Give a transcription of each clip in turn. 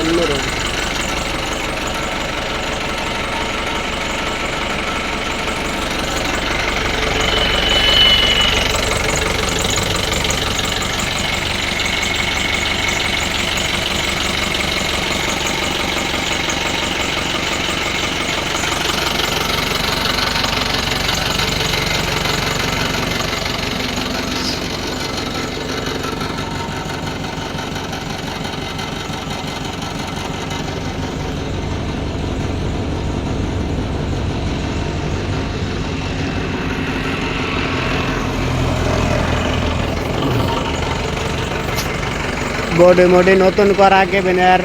15। Body মডি নতুন করা, কেবিনের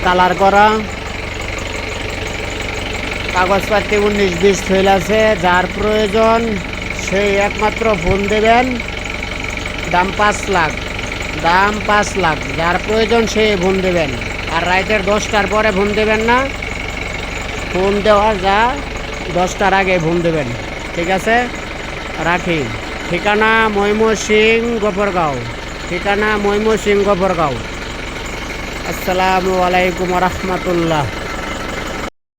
কালার করা, কাগজপাতি 19-20 ফেল আছে। যার প্রয়োজন সেই একমাত্র ফোন দেবেন। দাম 5 লাখ, দাম 5 লাখ। যার প্রয়োজন সেই ফোন দেবেন। আর রাতের 10টার পরে ফোন দেবেন না। ফোন দেওয়া যা 10টার আগে ফোন দেবেন, ঠিক আছে? রাখি। ঠিকানা ময়মনসিংহ গফরগাঁও, ঠিকানা ময়মনসিংহ গফরগাঁও। আসসালামু আলাইকুম রহমতুল্লাহ।